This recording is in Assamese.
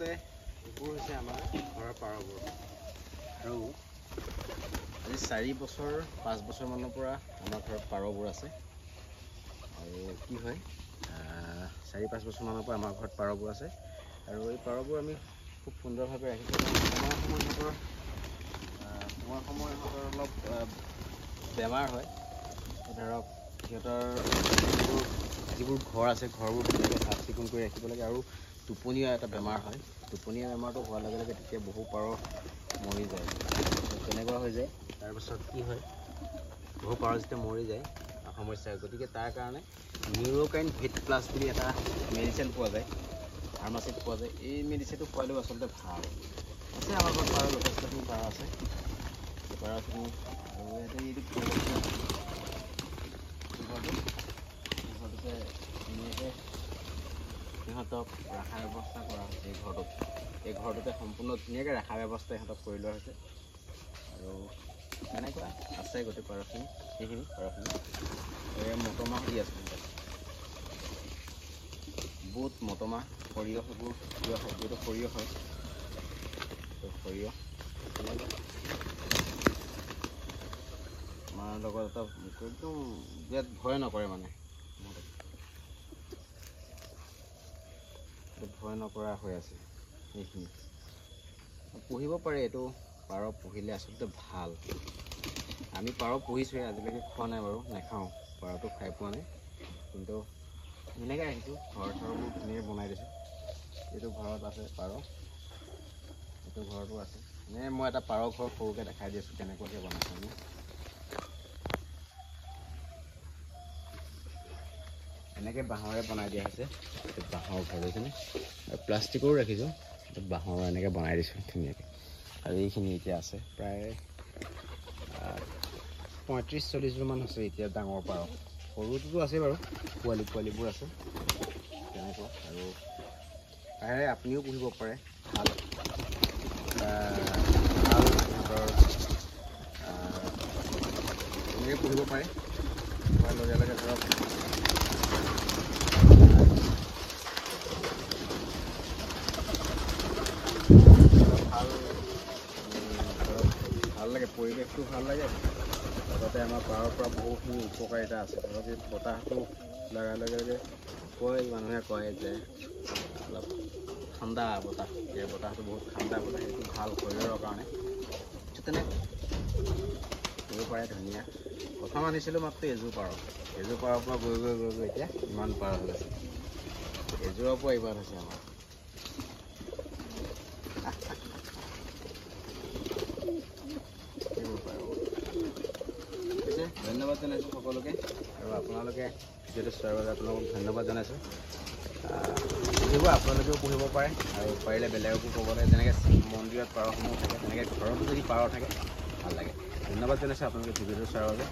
আচলতে এইবোৰ হৈছে আমাৰ ঘৰৰ পাৰবোৰ আৰু আজি 4 বছৰ 5 বছৰমানৰ পৰা আমাৰ ঘৰত পাৰবোৰ আছে আৰু কি হয় 4-5 বছৰমানৰ পৰা আমাৰ ঘৰত পাৰবোৰ আছে আৰু এই পাৰবোৰ আমি খুব সুন্দৰভাৱে ৰাখিছোঁ। সময় অলপ বেমাৰ হয় ধৰক সিহঁতৰ যিবোৰ ঘৰ আছে ঘৰবোৰ ধুনীয়াকৈ চাফ চিকুণ কৰি ৰাখিব লাগে আৰু টোপনিয়া এটা বেমাৰ হয়। টোপনিয়া বেমাৰটো হোৱাৰ লগে লগে তেতিয়া বহু পাৰ মৰি যায়, তেনেকুৱা হৈ যায়। তাৰপিছত কি হয় বহু পাৰ যেতিয়া মৰি যায় সমস্যা হয়। গতিকে তাৰ কাৰণে নিউৰোকাইন হিট প্লাছ বুলি এটা মেডিচিন পোৱা যায়, ফাৰ্মাচীত পোৱা যায়। এই মেডিচিনটো খোৱালেও আচলতে ভাল আছে। আমাৰ ঘৰত পাৰ যথেষ্টখিনি পাৰ আছে। পাৰখিনি আৰু এইটো ধুনীয়াকৈ সিহঁতক ৰখাৰ ব্যৱস্থা কৰা হৈছে। এই ঘৰটোতে সম্পূৰ্ণ ধুনীয়াকৈ ৰখাৰ ব্যৱস্থা ইহঁতক কৰি লোৱা হৈছে আৰু তেনেকুৱা আছে গোটেই পাৰখিনি। সেইখিনি পাৰখিনি মটৰমাহ দি আছে, বুট মটৰমাহ সৰিয়হ সেইবোৰ প্ৰিয় খাদ্যটো সৰিয়হ হয়। সৰিয়হ আমাৰ লগত এটা একদম বিৰাট ভয় নকৰে, মানে ভয় নকৰা হৈ আছে। সেইখিনি পুহিব পাৰে, এইটো পাৰ পুহিলে আচলতে ভাল। আমি পাৰ পুহিছোঁহে, আজিলৈকে খোৱা নাই বাৰু, নাখাওঁ, পাৰটো খাই পোৱা নাই। কিন্তু ধুনীয়াকৈ ৰাখিছোঁ, ঘৰ চৰবোৰ ধুনীয়াকৈ বনাই দিছোঁ। এইটো ঘৰত আছে পাৰ, এইটো ঘৰতো আছে। মই এটা পাৰ ঘৰ সৰুকৈ দেখাই দি আছোঁ কেনেকুৱাকৈ বনাইছোঁ আমি। এনেকৈ বাঁহৰে বনাই দিয়া হৈছে, বাঁহৰ ঘৰ এইখিনি আৰু প্লাষ্টিকৰো ৰাখিছোঁ, বাঁহৰ এনেকৈ বনাই দিছোঁ ধুনীয়াকৈ। আৰু এইখিনি এতিয়া আছে প্ৰায় 35-40যোৰমান আছে এতিয়া ডাঙৰ পাৰ। সৰুটোতো আছে বাৰু, পোৱালিবোৰ আছে তেনেকুৱা। আৰু তাৰে আপুনিও পুহিব পাৰে, ভাল সিহঁতৰ এনেকৈ পুহিব পাৰে। খোৱাৰ লগে লগে ধৰক ভাল লাগে, পৰিৱেশটো ভাল লাগে। লগতে আমাৰ পাৰৰ পৰা বহুখিনি উপকাৰিতা আছে। ধৰক এই বতাহটো লগাৰ লগে লগে মানুহে কয় যে অলপ ঠাণ্ডা বতাহ, এই বতাহটো বহুত ঠাণ্ডা বতাহ, সেইটো ভাল শৰীৰৰ কাৰণে। তেনেকৈ কৰিব পাৰে, ধুনীয়া। প্ৰথম আনিছিলোঁ মাত্ৰ এযোৰ পাৰ, এযোৰ পাৰৰ পৰা গৈ এতিয়া ইমান পাৰ হৈ গৈছে। এযোৰৰ পৰা ইমান হৈছে আমাৰ। ধন্যবাদ জনাইছোঁ সকলোকে, আৰু আপোনালোকে যিহেতু চোৱাৰ বাবে আপোনালোকক ধন্যবাদ জনাইছোঁ। পুহিব, আপোনালোকেও পুহিব পাৰে আৰু পাৰিলে বেলেগকো ক'ব লাগে। যেনেকৈ মন্দিৰত পাৰসমূহ থাকে তেনেকৈ ঘৰতো যদি পাৰ থাকে ভাল লাগে। ধন্যবাদ জনাইছোঁ আপোনালোকে ভিডিঅ'টো চোৱাৰ বাবে।